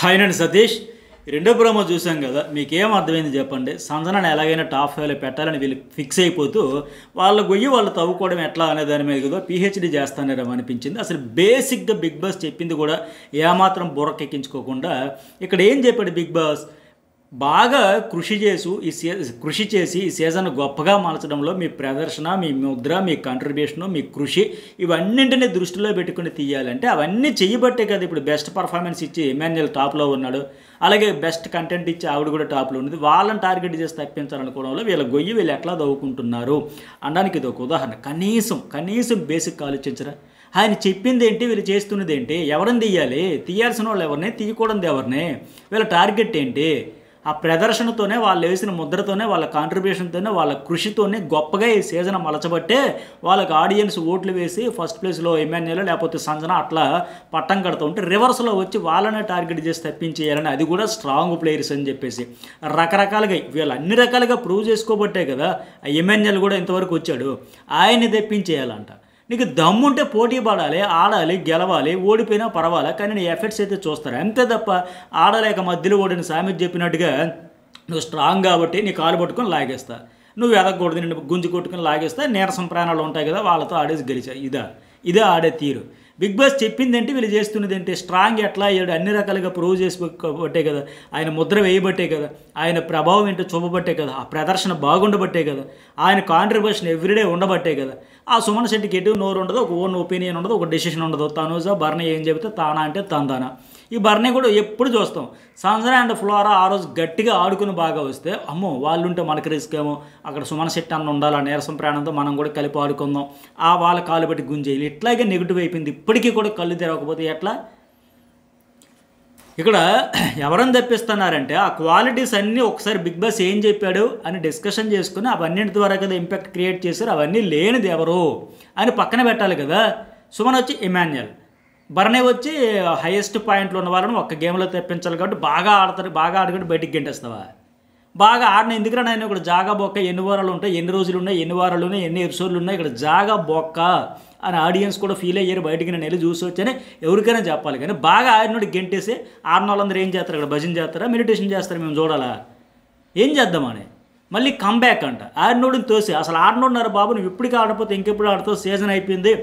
Hi Satish రెండో promo చూసాం కదా, మీకేం అర్థమైంది చెప్పండి. సంజనాన్ని ఎలాగైనా టాప్ 5లో పెట్టాలని వీళ్ళు ఫిక్స్ అయిపోతూ వాళ్ళ గొయ్యి వాళ్ళు తవ్వుకోవడం ఎట్లా అనే దాని మీద కదా పిహెచ్డి చేస్తానేమో అనిపించింది. అసలు బేసిక్గా బిగ్ బాస్ చెప్పింది కూడా ఏమాత్రం బుర్రకెక్కించుకోకుండా ఇక్కడ ఏం చెప్పాడు బిగ్ బాస్, బాగా కృషి చేసి ఈ సీజన్ గొప్పగా మలచడంలో మీ ప్రదర్శన, మీ ముద్ర, మీ కంట్రిబ్యూషను, మీ కృషి ఇవన్నింటినీ దృష్టిలో పెట్టుకుని తీయాలంటే అవన్నీ చేయబట్టే కదా ఇప్పుడు బెస్ట్ పర్ఫార్మెన్స్ ఇచ్చి ఎమాన్యుయల్ టాప్లో ఉన్నాడు. అలాగే బెస్ట్ కంటెంట్ ఇచ్చి ఆవిడ కూడా టాప్లో ఉన్నది. వాళ్ళని టార్గెట్ చేసి తప్పించాలనుకోవడంలో వీళ్ళ గొయ్యి వీళ్ళు ఎట్లా దవ్వుకుంటున్నారు అనడానికి ఇది ఒక ఉదాహరణ. కనీసం బేసిక్ ఆలోచించరా? ఆయన చెప్పింది ఏంటి, వీళ్ళు చేస్తున్నది ఏంటి, ఎవరిని తీయాలి, తీయాల్సిన వాళ్ళు ఎవరిని, తీయకూడదు ఎవరిని, వీళ్ళ టార్గెట్ ఏంటి? ఆ ప్రదర్శనతోనే, వాళ్ళు వేసిన ముద్రతోనే, వాళ్ళ కాంట్రిబ్యూషన్తోనే, వాళ్ళ కృషితోనే గొప్పగా ఈ సీజన్ మలచబట్టే వాళ్ళకి ఆడియన్స్ ఓట్లు వేసి ఫస్ట్ ప్లేస్లో ఎమ్మెన్యేలో లేకపోతే సంజన అట్లా పట్టం కడుతూ ఉంటే రివర్స్లో వచ్చి వాళ్ళనే టార్గెట్ చేసి తప్పించేయాలని, అది కూడా స్ట్రాంగ్ ప్లేయర్స్ అని చెప్పేసి రకరకాలుగా వీళ్ళు అన్ని రకాలుగా ప్రూవ్ చేసుకోబట్టే కదా ఆ ఎమ్మెన్యేలు కూడా ఇంతవరకు వచ్చాడు. ఆయన్ని తెప్పించేయాలంట. నీకు దమ్ముంటే పోటీ పడాలి, ఆడాలి, గెలవాలి, ఓడిపోయినా పర్వాలే, కానీ నీ ఎఫెక్ట్స్ అయితే చూస్తారు అంతే తప్ప ఆడలేక మధ్యలో ఓడిన సామెత చెప్పినట్టుగా నువ్వు స్ట్రాంగ్ కాబట్టి నీ కాలు పట్టుకొని లాగేస్తా, నువ్వు ఎదగకూడదు నిన్ను గుంజి కొట్టుకొని లాగేస్తా, నీరసం ప్రాణాలు ఉంటాయి కదా వాళ్ళతో ఆడేసి గెలిచా. ఇదే ఆడే తీరు. బిగ్ బాస్ చెప్పింది ఏంటి, వీళ్ళు చేస్తున్నది ఏంటి, స్ట్రాంగ్ ఎట్లా అయ్యాడు అన్ని రకాలుగా ప్రూవ్ చేసుకోబట్టే కదా, ఆయన ముద్ర వేయబట్టే కదా, ఆయన ప్రభావం ఏంటో చూపబట్టే కదా, ఆ ప్రదర్శన బాగుండబట్టే కదా, ఆయన కాంట్రిబ్యూషన్ ఎవ్రీడే ఉండబట్టే కదా. ఆ సుమన్ శెట్టికి ఎటు నోరు ఉండదు, ఒక ఓన్ ఒపీనియన్ ఉండదు, ఒక డెసిషన్ ఉండదు. తనుజ బర్నీ ఏం చెబితే తానా అంటే తందానా. ఈ బర్నీ కూడా ఎప్పుడు చూస్తాం. సంజన అండ్ ఫ్లోరా ఆ రోజు గట్టిగా ఆడుకుని బాగా వస్తే అమ్మో వాళ్ళు ఉంటే మనకి రిస్క్ ఏమో, అక్కడ సుమన్ శెట్టి అన్న ఉండాలి, ఆ నీరసం ప్రాణంతో మనం కూడా కలిపి ఆడుకుందాం, ఆ వాళ్ళ కాలు బట్టి గుంజేయాలి, ఇట్లాగే నెగిటివ్ అయిపోయింది. ఇప్పటికీ కూడా కళ్ళు తెరవకపోతే ఎట్లా? ఇక్కడ ఎవరని తెప్పిస్తున్నారంటే ఆ క్వాలిటీస్ అన్నీ ఒకసారి బిగ్ బాస్ ఏం చెప్పాడు అని డిస్కషన్ చేసుకుని అవన్నింటి ద్వారా కదా ఇంపాక్ట్ క్రియేట్ చేశారు. అవన్నీ లేనిది ఎవరు అని పక్కన పెట్టాలి కదా. సుమన్ వచ్చి ఎమాన్యుయల్, బర్నీ వచ్చి హైయెస్ట్ పాయింట్లు ఉన్న వాళ్ళని ఒక్క గేమ్లో తెప్పించాలి కాబట్టి బాగా ఆడతారు, బాగా ఆడుకుంటే బయటికి గెంటేస్తావా? బాగా ఆడిన ఎందుకురా నేను ఇక్కడ జాగా బొక్క, ఎన్ని వారాలు ఉంటాయి, ఎన్ని రోజులు ఉన్నాయి, ఎన్ని వారాలు ఉన్నాయి, ఎన్ని ఎపిసోడ్లు ఉన్నాయి, ఇక్కడ జాగా బొక్క అని ఆడియన్స్ కూడా ఫీల్ అయ్యారు. బయటికి నేను వెళ్ళి చూసి వచ్చానే ఎవరికైనా చెప్పాలి. కానీ బాగా ఆడినోడు గెంటేసి ఆడిన వాళ్ళందరూ ఏం చేస్తారు, ఇక్కడ భజన చేస్తారా, మెడిటేషన్ చేస్తారా, మేము చూడాలా, ఏం చేద్దామని మళ్ళీ కంబ్యాక్ అంట. ఆడినోడిని తోసి అసలు ఆడినోడున్నారు బాబు, నువ్వు ఇప్పటికీ ఆడపోతే ఇంకెప్పుడు ఆడుతావు, సీజన్ అయిపోయింది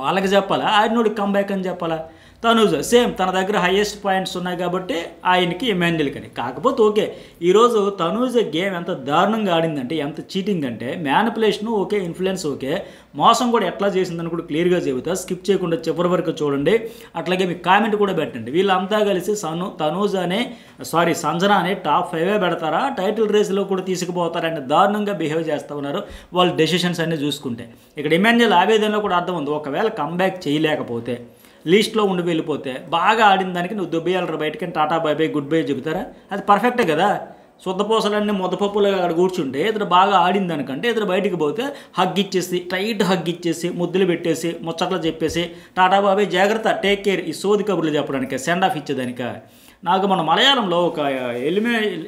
వాళ్ళకి చెప్పాలా, ఆడినోడికి కంబ్యాక్ అని చెప్పాలా? తనూజ సేమ్, తన దగ్గర హైయెస్ట్ పాయింట్స్ ఉన్నాయి కాబట్టి ఆయనకి ఎమాన్యుయల్ కని. కాకపోతే ఓకే, ఈరోజు తనూజ గేమ్ ఎంత దారుణంగా ఆడిందంటే, ఎంత చీటింగ్ అంటే, మ్యానిపులేషన్ ఓకే, ఇన్ఫ్లుయెన్స్ ఓకే, మోసం కూడా ఎట్లా చేసిందని కూడా క్లియర్గా చెబుతా. స్కిప్ చేయకుండా చివరి వరకు చూడండి. అట్లాగే మీకు కామెంట్ కూడా పెట్టండి. వీళ్ళంతా కలిసి సంజన అనే టాప్ 5 పెడతారా, టైటిల్ రేస్లో కూడా తీసుకుపోతారని దారుణంగా బిహేవ్ చేస్తూ ఉన్నారు వాళ్ళ డెసిషన్స్ అన్నీ చూసుకుంటే. ఇక్కడ ఎమాన్యుయల్ ఆవేదనలో కూడా అర్థం ఉంది. ఒకవేళ కంబ్యాక్ చేయలేకపోతే, లిస్ట్లో ఉండి వెళ్ళిపోతే, బాగా ఆడిన దానికి నువ్వు దుబ్బేయాలరా బయటకి, tata bye by good bye చెబుతారా? అది పర్ఫెక్టే కదా. శుద్ధపూసలన్నీ ముద్దపప్పులు అక్కడ కూర్చుంటే ఇతను బాగా ఆడిన దానికంటే ఇతను బయటికి పోతే హగ్ ఇచ్చేసి, టైట్ హగ్ ఇచ్చేసి, ముద్దులు పెట్టేసి, ముచ్చట్లు చెప్పేసి, టాటా బాబాయ్ జాగ్రత్త, టేక్ కేర్, ఈ సోది కబుర్లు చెప్పడానికి, సెండ్ ఆఫ్ ఇచ్చేదానిక. నాకు మన మలయాళంలో ఒక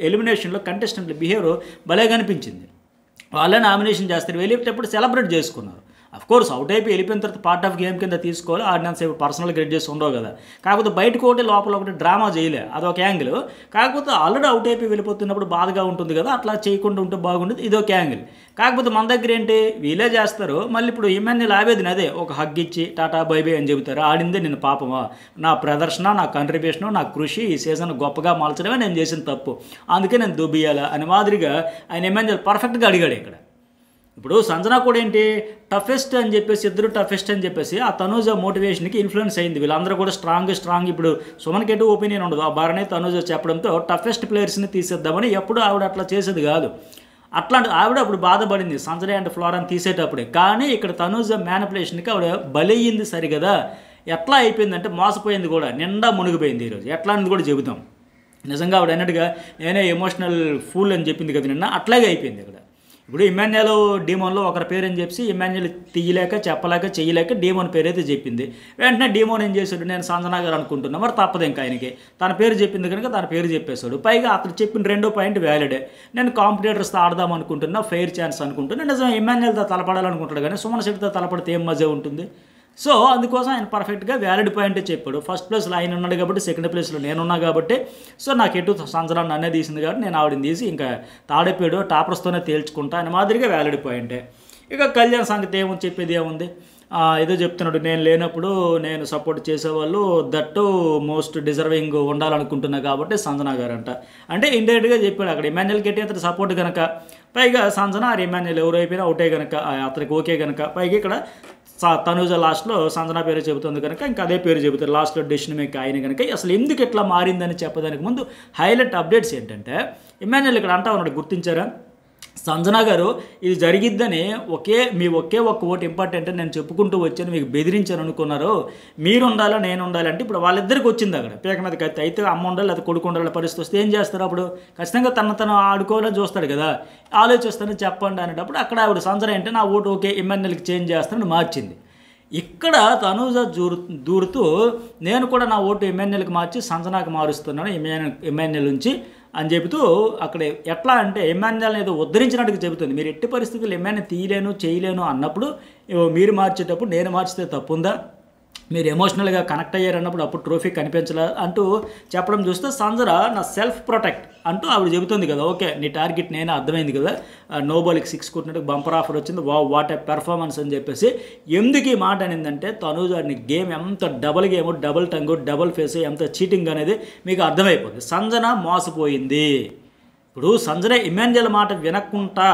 ఎలిమినేషన్లో కంటెస్టెంట్ల బిహేవియర్ భలే కనిపించింది. వాళ్ళే నామినేషన్ చేస్తారు, వెళ్ళేటప్పుడు సెలబ్రేట్ చేసుకున్నారు. అఫ్కోర్స్ అవుట్ అయిపోయి వెళ్ళిపోయిన తర్వాత పార్ట్ ఆఫ్ గేమ్ కింద తీసుకోవాలి, ఆడియన్స్ పర్సనల్ గ్రెడ్జెస్ ఉండవు కదా. కాకపోతే బయటకు ఒకటి లోపల ఒకటి డ్రామా చేయలే, అదొక యాంగిల్. కాకపోతే ఆల్రెడీ అవుట్ అయిపోయి వెళ్ళిపోతున్నప్పుడు బాధగా ఉంటుంది కదా, అట్లా చేయకుండా ఉంటే బాగుంటుంది, ఇదొక యాంగిల్. కాకపోతే మన దగ్గర ఏంటి, వీలే చేస్తారు. మళ్ళీ ఇప్పుడు ఎమ్మెన్యేల ఆవేదన అదే, ఒక హగ్ ఇచ్చి టాటా బై బై అని చెబుతారు. ఆడిందే నేను పాపమా, నా ప్రదర్శన, నా కంట్రిబ్యూషను, నా కృషి ఈ సీజన్ గొప్పగా మలచడమే నేను చేసిన తప్పు, అందుకే నేను దుబ్బియాలా అని మాదిరిగా ఆయన ఎమ్మెన్యేలు పర్ఫెక్ట్గా అడిగాడు. ఇక్కడ ఇప్పుడు సంజన కూడా ఏంటి, టఫెస్ట్ అని చెప్పేసి, ఇద్దరు టఫెస్ట్ అని చెప్పేసి ఆ తనూజ మోటివేషన్కి ఇన్ఫ్లుయెన్స్ అయింది. వీళ్ళందరూ కూడా స్ట్రాంగ్. ఇప్పుడు సుమన్కి ఎటు ఒపీనియన్ ఉండదు, ఆ బారనే తనూజ చెప్పడంతో టఫెస్ట్ ప్లేయర్స్ని తీసేద్దామని. ఎప్పుడు ఆవిడ అట్లా చేసేది కాదు. అట్లాంటి ఆవిడ అప్పుడు బాధపడింది సంజన అండ్ ఫ్లోరాని తీసేటప్పుడే. కానీ ఇక్కడ తనూజ మ్యానిపులేషన్కి ఆవిడ బలయ్యింది సరిగదా. ఎట్లా అయిపోయిందంటే మోసపోయింది కూడా, నిండా మునిగిపోయింది. ఈరోజు ఎట్లా అనేది కూడా చెబుతాం. నిజంగా ఆవిడ అన్నట్టుగా నేనే ఎమోషనల్ ఫూల్ అని చెప్పింది కదా నిన్న, అట్లాగే అయిపోయింది ఇక్కడ. ఇప్పుడు ఇమాన్యుయల్ డీమోన్లో ఒకరి పేరు అని చెప్పి ఇమాన్యుయల్ తీయలేక, చెప్పలేక, చేయలేక డీమోన్ పేరు అయితే చెప్పింది. వెంటనే డీమోన్ ఏం చేశాడు, నేను సంజన గారు అనుకుంటున్నా, మరి తప్పదు ఇంకా ఆయనకి, తన పేరు చెప్పింది కనుక తన పేరు చెప్పేశాడు. పైగా అతను చెప్పిన రెండో పాయింట్ వ్యాలిడే, నేను కాంపిటేటర్స్తో ఆడదాం అనుకుంటున్నా, ఫెయిర్ ఛాన్స్ అనుకుంటున్నా. నిజం ఇమాన్యుయల్తో తలపడాలనుకుంటాడు కానీ సుమన్ శెట్టితో తలపడితే ఏం మజా ఉంటుంది? సో అందుకోసం ఆయన పర్ఫెక్ట్గా వ్యాలిడ్ పాయింటే చెప్పాడు. ఫస్ట్ ప్లేస్లో ఆయన ఉన్నాడు కాబట్టి, సెకండ్ ప్లేస్లో నేనున్నా కాబట్టి, సో నాకు ఎటు సంచలన నన్నే తీసింది కాబట్టి నేను ఆవిడని తీసి ఇంకా తాడెప్పాడు టాపర్స్తోనే తేల్చుకుంటా అని మాదిరిగా వ్యాలిడ్ పాయింటే. ఇక కళ్యాణ్ సంగతి ఏమో చెప్పేది ఏముంది, ఏదో చెప్తున్నాడు, నేను లేనప్పుడు నేను సపోర్ట్ చేసేవాళ్ళు దట్టు మోస్ట్ డిజర్వింగ్ ఉండాలనుకుంటున్నా కాబట్టి సంజన గారంట. అంటే ఇండైరెక్ట్గా చెప్పాడు అక్కడ ఇమాన్యుయల్ గట్టి అతని సపోర్ట్ కనుక, పైగా సంజన ఇమాన్యుయల్ ఎవరు అయిపోయినా ఒకటే కనుక అతనికి ఓకే కనుక, పైగా ఇక్కడ తనూజ లాస్ట్లో సంజన పేరు చెబుతుంది కనుక ఇంకా అదే పేరు చెబుతారు లాస్ట్లో డెసిషన్ మేక్ ఆయన కనుక. అసలు ఎందుకు ఇట్లా మారిందని చెప్పడానికి ముందు హైలైట్ అప్డేట్స్ ఏంటంటే, ఇమాన్యుయల్ ఇక్కడ అంటా ఉన్నాడు, గుర్తించారా, సంజన గారు ఇది జరిగిద్దని ఒకే ఒక్క ఓటు ఇంపార్టెంట్ నేను చెప్పుకుంటూ వచ్చాను, మీకు బెదిరించాను అనుకున్నారు, మీరు ఉండాలా నేను ఉండాలంటే ఇప్పుడు వాళ్ళిద్దరికి వచ్చింది అక్కడ పేక మీద కత్తి. అయితే అమ్మ ఉండాలి లేదా కొడుకు ఉండాలి పరిస్థితి వస్తే ఏం చేస్తారు, అప్పుడు ఖచ్చితంగా తను ఆడుకోవాలని చూస్తాడు కదా, ఆలోచిస్తానని చెప్పండి అనేటప్పుడు అక్కడ ఆవిడ సంజన అంటే నా ఓటు ఓకే ఇమాన్యుయల్కి చేంజ్ చేస్తానని మార్చింది. ఇక్కడ తనూజ దూరుతూ నేను కూడా నా ఓటు ఇమాన్యుయల్కి మార్చి సంజనాకి మారుస్తున్నాను ఇమాన్యుయల్ నుంచి అని చెబుతూ అక్కడ ఎట్లా అంటే ఇమాన్యుయల్ని ఏదో ఉద్ధరించినట్టుగా చెబుతుంది. మీరు ఎట్టి పరిస్థితుల్లో ఇమాన్యుయల్ తీయలేను చేయలేను అన్నప్పుడు మీరు మార్చేటప్పుడు నేను మార్చితే తప్పుందా, మీరు ఎమోషనల్గా కనెక్ట్ అయ్యారన్నప్పుడు అప్పుడు ట్రోఫీ కనిపించలే అంటూ చెప్పడం చూస్తే సంజన నా సెల్ఫ్ ప్రొటెక్ట్ అంటూ ఆవిడ చెబుతుంది కదా, ఓకే నీ టార్గెట్ నేనే అర్థమైంది కదా, నో బాల్కి 6 కొట్టినట్టు బంపర్ ఆఫర్ వచ్చింది, వాట్ ఏ పెర్ఫార్మెన్స్ అని చెప్పేసి. ఎందుకు ఈ మాట అనిందంటే తనూజ గేమ్ ఎంత డబుల్ గేమ్, డబుల్ టంగు, డబుల్ ఫేస్, ఎంత చీటింగ్ అనేది మీకు అర్థమైపోతుంది. సంజన మోసపోయింది. ఇప్పుడు సంజన ఇమాన్యుయల్ మాట వినకుండా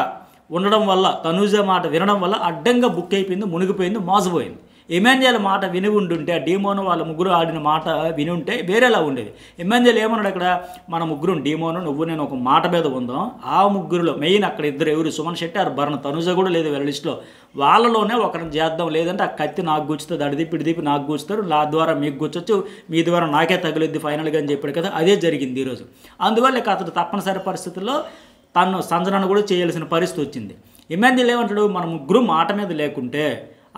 ఉండడం వల్ల, తనూజ మాట వినడం వల్ల అడ్డంగా బుక్ అయిపోయింది, మునిగిపోయింది, మోసపోయింది. ఇమాన్యుయల్ మాట విని ఉండుంటే, డీమోను వాళ్ళ ముగ్గురు ఆడిన మాట విని ఉంటే వేరేలా ఉండేది. ఇమాన్యుయల్ ఏమన్నాడు అక్కడ, మన ముగ్గురు డీమోను నువ్వు నేను ఒక మాట మీద ఉందాం, ఆ ముగ్గురులో మెయిన్ అక్కడ ఇద్దరు ఎవరు, సుమన్ శెట్టి ఆరు భరణ, తనుజ కూడా లేదు వీళ్ళ లిస్టులో, వాళ్ళలోనే ఒకరిని చేద్దాం, లేదంటే ఆ కత్తి నాకు గుచ్చుతుంది, అడిదిప్పి ఇడిదిప్పి నాకు గుచ్చుతారు, నా ద్వారా మీకు గుచ్చొచ్చు, మీ ద్వారా నాకే తగిలిద్ది ఫైనల్గా అని చెప్పాడు కదా, అదే జరిగింది ఈరోజు. అందువల్ల ఇక అతడు తప్పనిసరి పరిస్థితుల్లో తను సంజనను కూడా చేయాల్సిన పరిస్థితి వచ్చింది. ఇమాన్యుయల్ ఏమంటాడు, మన ముగ్గురు మాట మీద లేకుంటే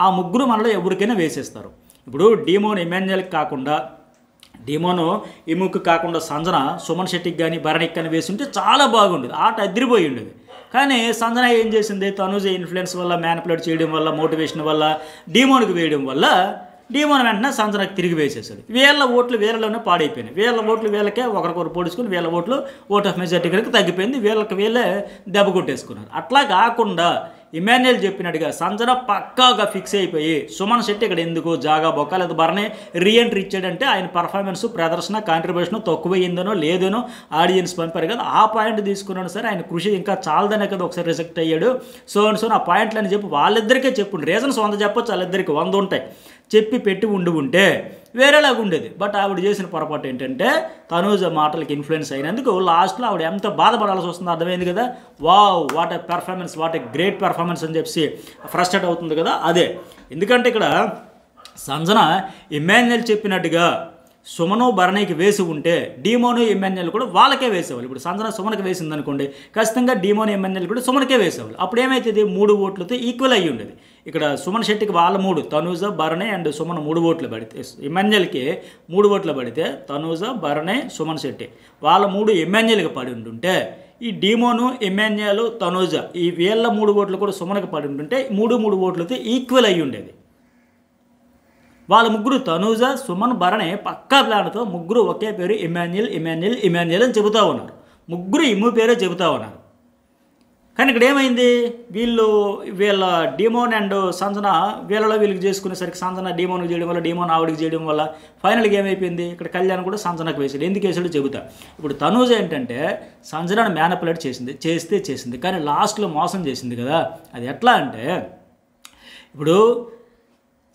ఆ ముగ్గురు మనలో ఎవరికైనా వేసేస్తారు. ఇప్పుడు డీమోన్ ఇమాన్యుయల్కి కాకుండా, డీమోను ఇముక్కి కాకుండా సంజన సుమన్ శెట్టికి కానీ భరణికి కానీ వేసి ఉంటే చాలా బాగుండేది, ఆట అదిరిపోయి ఉండేది. కానీ సంజన ఏం చేసింది, తనూజ ఇన్ఫ్లుయెన్స్ వల్ల, మ్యానిపులేట్ చేయడం వల్ల, మోటివేషన్ వల్ల, డీమోన్కి వేయడం వల్ల డీమోన్ వెంటనే సంజనకు తిరిగి వేసేసాడు. వీళ్ళ ఓట్లు వీళ్ళలోనే పాడైపోయినాయి, వీళ్ళ ఓట్లు వీళ్ళకే ఒకరికొకరు పొడుచుకుని వీళ్ళ ఓట్లు ఓట్ ఆఫ్ మెజారిటీ కనుక తగ్గిపోయింది, వీళ్ళకి వీళ్ళే దెబ్బ కొట్టేసుకున్నారు. అట్లా కాకుండా ఇమాన్యుయల్ చెప్పినట్టుగా సంజన పక్కాగా ఫిక్స్ అయిపోయి సుమన్ శెట్టి ఇక్కడ ఎందుకు జాగా బొక్క లేదా భరణి రీఎంట్రీ ఇచ్చాడంటే ఆయన పర్ఫార్మెన్స్ ప్రదర్శన కాంట్రిబ్యూషన్ తక్కువయ్యిందనో లేదనో ఆడియన్స్ పంపారు కదా, ఆ పాయింట్ తీసుకున్నాను సరే ఆయన కృషి ఇంకా చాలదనే కదా ఒకసారి రిజెక్ట్ అయ్యాడు, సో అండ్ సో ఆ పాయింట్లు అని చెప్పి వాళ్ళిద్దరికే చెప్పుండు, రీజన్స్ 100 చెప్పొచ్చు, వాళ్ళిద్దరికి 100 ఉంటాయి, చెప్పి పెట్టి ఉంటే వేరేలాగా ఉండేది. బట్ ఆవిడ చేసిన పొరపాటు ఏంటంటే తనూజ మాటలకి ఇన్ఫ్లుయెన్స్ అయినందుకు లాస్ట్లో ఆవిడ ఎంత బాధపడాల్సి వస్తుందో అర్థమైంది కదా, wow what a performance, what a great performance అని చెప్పి ఫ్రస్ట్రేట్ అవుతుంది కదా అదే. ఎందుకంటే ఇక్కడ సంజన ఇమాన్యుయల్ చెప్పినట్టుగా సుమను భరణికి వేసి ఉంటే డీమోను ఇమాన్యుయల్ కూడా వాళ్ళకే వేసేవాళ్ళు. ఇప్పుడు సంజన సుమన్కి వేసింది అనుకోండి, ఖచ్చితంగా డీమోను ఇమాన్యుయల్ కూడా సుమన్కే వేసేవాళ్ళు. అప్పుడు ఏమైతుంది, 3 ఓట్లతో ఈక్వల్ అయ్యి ఉండేది. ఇక్కడ సుమన్ శెట్టికి వాళ్ళ 3, తనూజ భరణి అండ్ సుమన్ 3 ఓట్లు పడితే, ఇమాన్యుయల్కి 3 ఓట్లు పడితే తనూజ భరణి సుమన్ శెట్టి వాళ్ళ 3 ఇమాన్యుయల్కి పడి ఉంటుంటే, ఈ డీమోను ఇమాన్యుయల్ తనూజ ఈ వీళ్ళ 3 ఓట్లు కూడా సుమన్కి పడి ఉంటుంటే 3 ఓట్లతో ఈక్వల్ అయ్యి ఉండేది. వాళ్ళ ముగ్గురు తనూజ సుమన్ భరణి పక్కా ప్లాన్తో ముగ్గురు ఒకే పేరు ఇమాన్యుయల్ ఇమాన్యుయల్ ఇమాన్యుయల్ అని చెబుతూ ఉన్నారు, ముగ్గురు ఇమ్ము పేరే చెబుతూ ఉన్నారు. కానీ ఇక్కడ ఏమైంది, వీళ్ళ డీమోన్ అండ్ సంజన వీళ్ళలో వీళ్ళకి చేసుకునేసరికి సంజన డీమోన్కి చేయడం వల్ల, డీమోన్ ఆవిడికి చేయడం వల్ల ఫైనల్గా ఏమైపోయింది, ఇక్కడ కళ్యాణ్ కూడా సంజనకు వేసాడు. ఎందుకు వేసాడు చెబుతా. ఇప్పుడు తనూజ ఏంటంటే సంజనను మ్యానిపులేట్ చేసింది కానీ లాస్ట్లో మోసం చేసింది కదా. అది ఎట్లా అంటే, ఇప్పుడు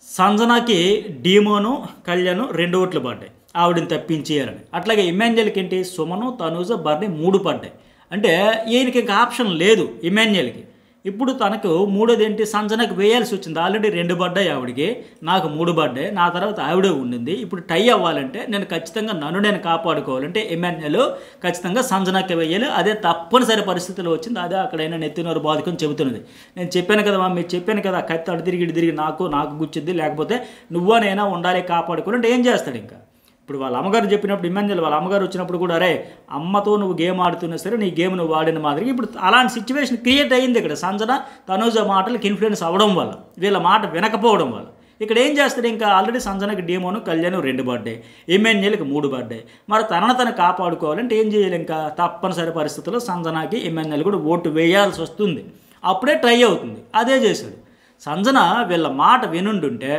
సంజనకి డీమోను కళ్యాణ్ 2 ఓట్లు పడ్డాయి ఆవిడని తప్పించేయాలని, అట్లాగే ఇమాన్యుయల్కి ఏంటి సుమను తనూజ భరణి 3 పడ్డాయి. అంటే ఈయనకి ఇంకా ఆప్షన్ లేదు ఇమాన్యుయల్కి. ఇప్పుడు తనకు 3వది ఏంటి, సంజనకు వేయాల్సి వచ్చింది. ఆల్రెడీ 2 పడ్డాయి ఆవిడికి, నాకు 3 పడ్డాయి, నా తర్వాత ఆవిడే ఉండింది. ఇప్పుడు టై అవ్వాలంటే నేను ఖచ్చితంగా నన్ను నేను కాపాడుకోవాలంటే ఇమాన్యుయల్ ఖచ్చితంగా సంజనకి వేయాలి, అదే తప్పనిసరి పరిస్థితుల్లో వచ్చింది. అదే అక్కడైనా నెత్తినోరు బాదుకొని చెబుతున్నది. నేను చెప్పాను కదా మీరు చెప్పాను కదా, కత్తి అటు తిరిగి నాకు గుచ్చింది, లేకపోతే నువ్వో నేనా ఉండాలి కాపాడుకోవాలంటే ఏం చేస్తాడు ఇంకా. ఇప్పుడు వాళ్ళ అమ్మగారు చెప్పినప్పుడు ఇమాన్యుయల్ వాళ్ళ అమ్మగారు వచ్చినప్పుడు కూడా అరే అమ్మతో నువ్వు గేమ్ ఆడుతున్నా సరే నీ గేమ్ నువ్వు ఆడిన మాదిరిగా ఇప్పుడు అలాంటి సిచ్యువేషన్ క్రియేట్ అయ్యింది ఇక్కడ సంజన తనూజ మాటలకు ఇన్ఫ్లుయెన్స్ అవ్వడం వల్ల, వీళ్ళ మాట వినకపోవడం వల్ల. ఇక్కడ ఏం చేస్తాడు, ఇంకా ఆల్రెడీ సంజనకి డీమోను కళ్యాణ్ 2 పడ్డాయి, ఎమ్మెన్యేలకు 3 పడ్డాయి. మరి తనను కాపాడుకోవాలంటే ఏం చేయాలి, ఇంకా తప్పనిసరి పరిస్థితుల్లో సంజనాకి ఎమ్మెన్యేలు కూడా ఓటు వేయాల్సి వస్తుంది. అప్పుడే ట్రై అవుతుంది. అదే చేశాడు. సంజన వీళ్ళ మాట వినుంటుంటే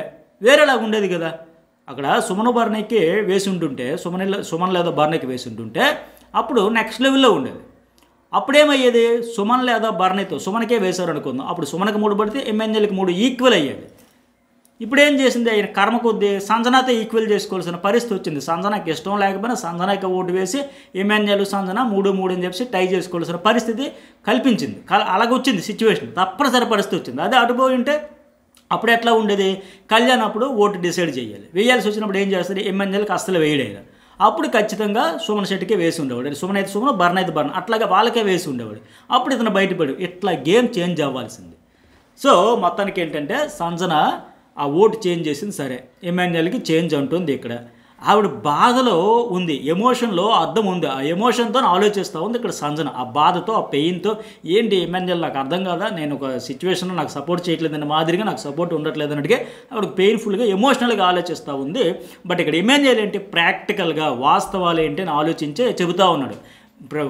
వేరేలాగా ఉండేది కదా. అక్కడ సుమన్ బర్ణికి వేసి ఉంటుంటే, సుమన్ లేదా బర్ణికి వేసి ఉంటుంటే అప్పుడు నెక్స్ట్ లెవెల్లో ఉండేది. అప్పుడేమయ్యేది, సుమన్ లేదా బర్ణితో సుమన్కే వేశారు అనుకుందాం, అప్పుడు సుమన్కి 3 పడితే ఎమ్మెన్యేలకు 3 ఈక్వల్ అయ్యేది. ఇప్పుడు ఏం చేసింది, ఆయన కర్మ కొద్దీ సంజనాతో ఈక్వల్ చేసుకోవాల్సిన పరిస్థితి వచ్చింది. సంజనాకి ఇష్టం లేకపోయినా సంజనాకి ఓటు వేసి ఎమ్మెన్యేలు సంజన 3-3 అని చెప్పి టై చేసుకోవాల్సిన పరిస్థితి కల్పించింది. అలాగొచ్చింది సిచ్యువేషన్, తప్పనిసరి పరిస్థితి వచ్చింది. అదే అటుపోయి ఉంటే అప్పుడు ఎట్లా ఉండేది, కళ్యాణ్ అప్పుడు ఓటు డిసైడ్ చేయాలి. వేయాల్సి వచ్చినప్పుడు ఏం చేస్తారు, ఎమ్మెన్యేలకు అస్సలు వేయడైనా అప్పుడు ఖచ్చితంగా సుమన్ శెట్టికే వేసి ఉండేవాడు. సుమన్ అయితే సుమన్, బర్న్ అయితే బర్న్, అట్లాగే వాళ్ళకే వేసి ఉండేవాడు. అప్పుడు ఇతను బయటపడి ఇట్లా గేమ్ చేంజ్ అవ్వాల్సింది. సో మొత్తానికి ఏంటంటే సంజన ఆ ఓటు చేంజ్ చేసింది. సరే, ఎమ్మెన్యేలకి చేంజ్ అంటుంది. ఇక్కడ ఆవిడ బాధలో ఉంది, ఎమోషన్లో అర్థం ఉంది. ఆ ఎమోషన్తో ఆలోచిస్తూ ఉంది ఇక్కడ సంజన. ఆ బాధతో, ఆ పెయిన్తో, ఏంటి ఎమ్మెన్యేలు నాకు అర్థం కాదా, నేను ఒక సిచ్యువేషన్లో నాకు సపోర్ట్ చేయట్లేదన్న మాదిరిగా, నాకు సపోర్ట్ ఉండట్లేదు అన్నట్టుగా ఆవిడ పెయిన్ఫుల్గా, ఎమోషనల్గా ఆలోచిస్తూ ఉంది. బట్ ఇక్కడ ఎమ్మెన్యేలు ఏంటి, ప్రాక్టికల్గా వాస్తవాలు ఏంటి అని ఆలోచించే చెబుతూ ఉన్నాడు.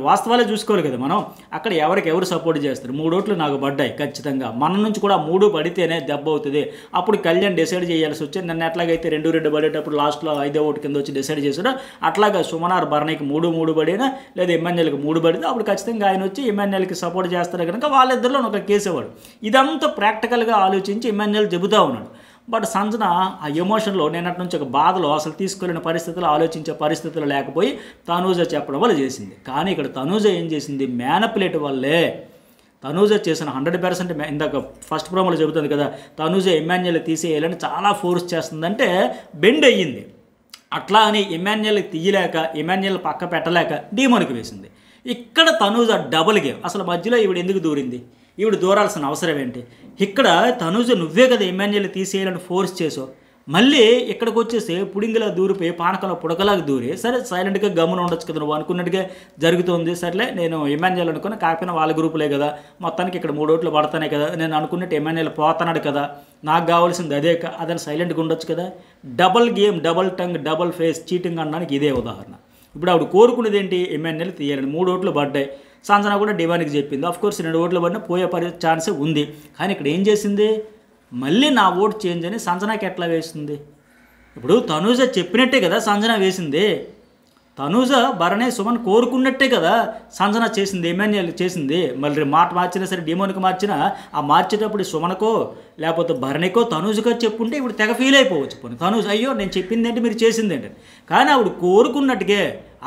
వాస్తవాలే చూసుకోవాలి కదా మనం. అక్కడ ఎవరు సపోర్ట్ చేస్తారు, 3 ఓట్లు నాకు పడ్డాయి ఖచ్చితంగా, మన నుంచి కూడా 3 పడితేనే దెబ్బ అవుతుంది. అప్పుడు కళ్యాణ్ డిసైడ్ చేయాల్సి వచ్చి, నన్ను ఎట్లాగైతే 2-2 పడేటప్పుడు లాస్ట్లో 5వ ఓటు కింద వచ్చి డిసైడ్ చేశాడో అట్లాగా సుమనార్ బర్ణికి 3-3 పడినా, లేదా ఎమ్మెన్యేలకు 3 పడితే అప్పుడు ఖచ్చితంగా ఆయన వచ్చి ఎమ్మెన్యేలకి సపోర్ట్ చేస్తారు కనుక వాళ్ళిద్దరిలో ఒక కేసేవాడు. ఇదంతా ప్రాక్టికల్గా ఆలోచించి ఎమ్మెన్యేలు చెబుతూ ఉన్నాడు. బట్ సంజన ఆ ఎమోషన్లో, నేనటి నుంచి ఒక బాధలో, అసలు తీసుకోలేని పరిస్థితులు, ఆలోచించే పరిస్థితులు లేకపోయి తనూజ చెప్పడం వల్ల చేసింది. కానీ ఇక్కడ తనూజ ఏం చేసింది, మ్యానిపులేట్ వల్లే తనూజ చేసిన 100%. ఇందాక ఫస్ట్ ప్రోమోలో చెబుతుంది కదా, తనూజ ఎమ్మెన్యేలు తీసేయాలని చాలా ఫోర్స్ చేస్తుందంటే బెండ్ అయ్యింది. అట్లా అని ఎమ్మెన్యేలు తీయలేక, ఎమ్మెన్యేలు పక్క పెట్టలేక డీమోనికి వేసింది. ఇక్కడ తనూజ డబుల్ గేమ్. అసలు మధ్యలో ఈవిడ ఎందుకు దూరింది, ఈవిడ దూరాల్సిన అవసరం ఏంటి? ఇక్కడ తనూజ నువ్వే కదా ఎమ్మెన్యేలు తీసేయాలని ఫోర్స్ చేసావు, మళ్ళీ ఇక్కడికి వచ్చేసి పుడింగిలా దూరిపోయి పానకంలో పుడకలాగా దూరి, సరే సైలెంట్గా గమ్మున ఉండొచ్చు కదా, నువ్వు అనుకున్నట్టుగా జరుగుతుంది, సర్లే నేను ఎమ్మెన్యేలు అనుకుని, కాకపోయినా వాళ్ళ గ్రూపులే కదా, మొత్తానికి ఇక్కడ 3 ఓట్లు పడతానే కదా, నేను అనుకున్నట్టు ఎమ్మెన్యేలు పోతున్నాడు కదా, నాకు కావాల్సింది అదే అదని సైలెంట్గా ఉండొచ్చు కదా. Double game, double tongue, double face, cheating అనడానికి ఇదే ఉదాహరణ. ఇప్పుడు ఆవిడ కోరుకునేది ఏంటి, ఎమ్మెన్యేలు తీయాలని. 3 ఓట్లు పడ్డాయి. సంజన కూడా డిమాండ్కి చెప్పింది. ఆఫ్కోర్స్ 2 ఓట్లు పడినా పోయే ఛాన్సే ఉంది. కానీ ఇక్కడ ఏం చేసింది, మళ్ళీ నా ఓటు చేంజ్ అని సంజనాకి ఎట్లా వేసింది? ఇప్పుడు తనూజ చెప్పినట్టే కదా సంజన వేసింది. తనూజ భరణే సుమన్ కోరుకున్నట్టే కదా సంజన చేసింది, ఎమ్మెన్యేలు చేసింది. మళ్ళీ మాట మార్చినా సరే, డిమోనికి మార్చినా ఆ మార్చేటప్పుడు సుమనకో లేకపోతే భరణికో తనూజకో చెప్పుంటే ఇప్పుడు తెగ ఫీల్ అయిపోవచ్చు. పోనీ తనూజ అయ్యో నేను చెప్పింది ఏంటి, మీరు చేసింది ఏంటి. కానీ ఆవిడ కోరుకున్నట్టుగా,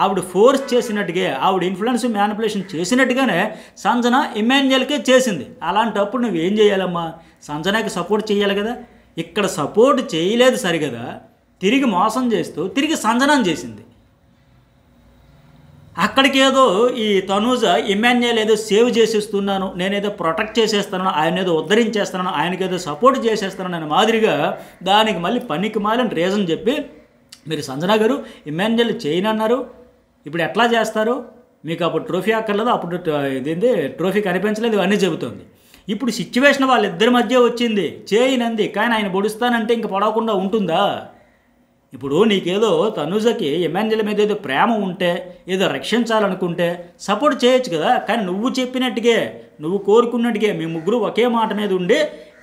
ఆవిడ ఫోర్స్ చేసినట్టుగా, ఆవిడ ఇన్ఫ్లుయెన్స్ మ్యానిపులేషన్ చేసినట్టుగానే సంజన ఎమ్మెన్యేలకే చేసింది. అలాంటప్పుడు నువ్వు ఏం చేయాలమ్మా, సంజనకి సపోర్ట్ చేయాలి కదా. ఇక్కడ సపోర్ట్ చేయలేదు సరిగదా, తిరిగి మోసం చేస్తూ తిరిగి సంజనాన్ని చేసింది. అక్కడికి ఏదో ఈ తనూజ ఎమ్మెన్యేలు ఏదో సేవ్ చేసేస్తున్నాను, నేనేదో ప్రొటెక్ట్ చేసేస్తాను, ఆయన ఏదో ఉద్ధరించేస్తాను, ఆయనకేదో సపోర్ట్ చేసేస్తాను అనే మాదిరిగా దానికి మళ్ళీ పనికి మాలని రీజన్ చెప్పి, మీరు సంజన గారు ఎమ్మెన్యేలు చేయనన్నారు, ఇప్పుడు ఎట్లా చేస్తారు, మీకు అప్పుడు ట్రోఫీ అక్కర్లేదు, అప్పుడు ఇదేంటి ట్రోఫీ కనిపించలేదు, ఇవన్నీ చెబుతుంది. ఇప్పుడు సిచ్యువేషన్ వాళ్ళిద్దరి మధ్య వచ్చింది, చేయనంది. కానీ ఆయన పొడుస్తానంటే ఇంక పొడవకుండా ఉంటుందా? ఇప్పుడు నీకేదో తనూజకి ఎమ్మెన్యేల మీద ఏదో ప్రేమ ఉంటే, ఏదో రక్షించాలనుకుంటే సపోర్ట్ చేయొచ్చు కదా. కానీ నువ్వు చెప్పినట్టుగా, నువ్వు కోరుకున్నట్టుగా మీ ముగ్గురు ఒకే మాట మీద ఉండి,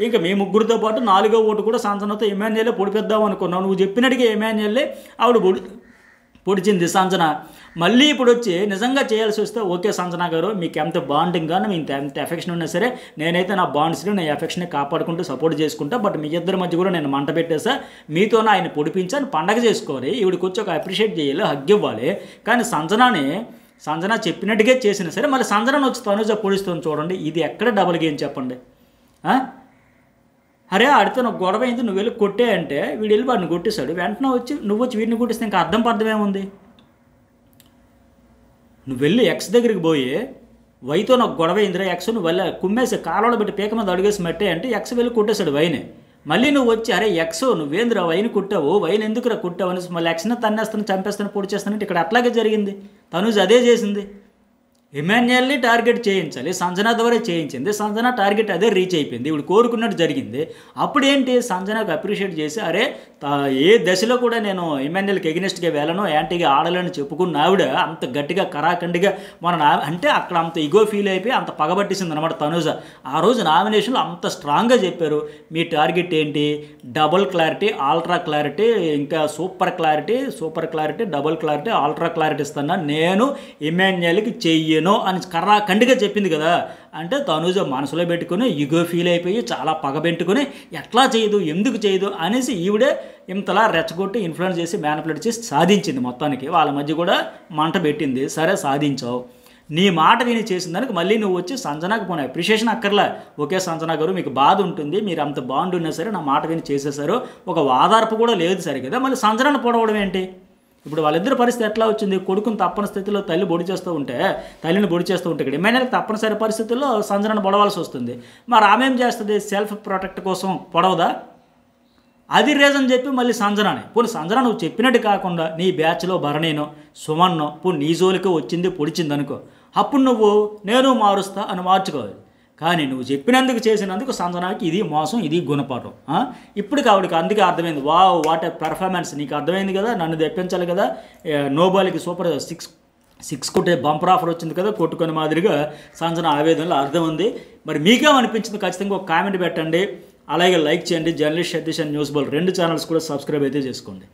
ఇంకా మీ ముగ్గురితో పాటు 4వ ఓటు కూడా సంజనతో ఎమ్మెన్యేలే పొడిపిద్దాం అనుకున్నావు. నువ్వు చెప్పినట్టుగా ఎమ్మెన్యేలే ఆవిడ పొడిచింది సంజన. మళ్ళీ ఇప్పుడు వచ్చి నిజంగా చేయాల్సి వస్తే, ఓకే సంజన గారు మీకు ఎంత బాండింగ్ కానీ, మీకు ఎంత ఎఫెక్షన్ ఉన్నా సరే, నేనైతే నా బాండ్స్ని, నా ఎఫెక్షన్ని కాపాడుకుంటూ సపోర్ట్ చేసుకుంటా. బట్ మీ ఇద్దరి మధ్య కూడా నేను మంట పెట్టేసా, మీతోనే ఆయన పొడిపించాను, పండగ చేసుకోవాలి, ఈవిడికి వచ్చి ఒక అప్రిషియేట్ చేయాలి, హగ్ ఇవ్వాలి. కానీ సంజన చెప్పినట్టుగా చేసినా సరే మళ్ళీ సంజనను వచ్చి తనూజ పొడిస్తుంది. చూడండి, ఇది ఎక్కడ డబుల్ గేమ్ చెప్పండి. అరే ఆడితే నాకు గొడవ అయింది, నువ్వు వెళ్ళి కొట్టే అంటే వీడు వెళ్ళి వాడిని కొట్టేశాడు. వెంటనే వచ్చి నువ్వు వచ్చి వీడిని కొట్టిస్తే ఇంకా అర్థమేముంది? నువ్వు వెళ్ళి ఎక్స్ దగ్గరికి పోయి, వైతో నాకు గొడవ అయిందిరా, ఎక్స్ నువ్వు వెళ్ళి కుమ్మేసి కాలంలో పెట్టి పీక మీద అడుగేసి మట్టే అంటే ఎక్స్ వెళ్ళి కొట్టేశాడు వైనే. మళ్ళీ నువ్వు వచ్చి, అరే ఎక్స్ నువ్వేంద్రా వైన్ కొట్టావు, వైన్ ఎందుకురా కొట్టావు అని మళ్ళీ ఎక్స్ని తన్నేస్తాను, చంపేస్తాను, పొడి చేస్తానంటే ఇక్కడ అట్లాగే జరిగింది. తనూజ అదే చేసింది. ఇమాన్యుయల్ని టార్గెట్ చేయించాలి, సంజన ద్వారా చేయించింది, సంజన టార్గెట్ అదే రీచ్ అయిపోయింది, ఇప్పుడు కోరుకున్నట్టు జరిగింది. అప్పుడేంటి సంజనకు అప్రిషియేట్ చేసి అరే ఏ దశలో కూడా నేను ఇమాన్యుయల్కి ఎగనెస్ట్గా వెళ్ళను, యాంటీగా ఆడలని చెప్పుకున్న ఆవిడ అంత గట్టిగా కరాఖండిగా అంటే అక్కడ అంత ఇగో ఫీల్ అయిపోయి అంత పగబట్టేసింది అనమాట తనుజ. ఆ రోజు నామినేషన్లో అంత స్ట్రాంగ్గా చెప్పారు, మీ టార్గెట్ ఏంటి, డబుల్ క్లారిటీ, ఆల్ట్రా క్లారిటీ, ఇంకా super clarity, double clarity, ultra clarity ఇస్తున్నా, నేను ఇమాన్యుయల్కి చెయ్యను అని కర్రాఖండిగా చెప్పింది కదా. అంటే తనుజ మనసులో పెట్టుకుని ఇగో ఫీల్ అయిపోయి చాలా పగబెట్టుకుని ఎట్లా చేయదు, ఎందుకు చేయదు అనేసి ఈవిడే ఇంతలా రెచ్చగొట్టి ఇన్ఫ్లుయెన్స్ చేసి మ్యానిపులేట్ చేసి సాధించింది. మొత్తానికి వాళ్ళ మధ్య కూడా మంట పెట్టింది. సరే సాధించావు, నీ మాట విని చేసిన దానికి మళ్ళీ నువ్వు వచ్చి సంజనాకు పోనీ అప్రిషియేషన్ అక్కర్లే, ఓకే సంజన గారు మీకు బాధ ఉంటుంది, మీరు అంత బాగుంటున్నా సరే నా మాట విని చేసేసారు, ఒక వాదార్పు కూడా లేదు సరే కదా, మళ్ళీ సంజనను పొడవడం ఏంటి? ఇప్పుడు వాళ్ళిద్దరి పరిస్థితి ఎట్లా వచ్చింది, కొడుకుని తప్పని స్థితిలో తల్లిని బొడి చేస్తూ ఉంటే ఇక్కడ ఇమాన్యుయల్కి తప్పనిసరి పరిస్థితుల్లో సంజనను పొడవాల్సి వస్తుంది. మరి ఆమె ఏం చేస్తుంది, సెల్ఫ్ ప్రొటెక్ట్ కోసం పొడవదా? అది రీజన్ చెప్పి మళ్ళీ సంజనానే పోనీ సంజన నువ్వు చెప్పినట్టు కాకుండా నీ బ్యాచ్లో భరణీనో సుమన్నో పోనీ నీ జోలికి వచ్చింది పొడిచింది అనుకో, అప్పుడు నువ్వు నేను మారుస్తా అని మార్చుకోవాలి. కానీ నువ్వు చెప్పినందుకు చేసినందుకు సంజనాకి ఇది మోసం, ఇది గుణపాఠం. ఇప్పుడు ఆవిడకి అందుకే అర్థమైంది, వాట్ ఏ పెర్ఫార్మెన్స్, నీకు అర్థమైంది కదా, నన్ను తెప్పించాలి కదా, నోబాల్కి సూపర్ సిక్స్ కొట్టే బంపర్ ఆఫర్ వచ్చింది కదా, కొట్టుకునే మాదిరిగా సంజన ఆవేదనలో అర్థం ఉంది. మరి మీకేమనిపించింది ఖచ్చితంగా ఒక కామెంట్ పెట్టండి, అలాగే లైక్ చేయండి. Journalist Satish and news Bol 2 channels కూడా సబ్స్క్రైబ్ అయితే చేసుకోండి.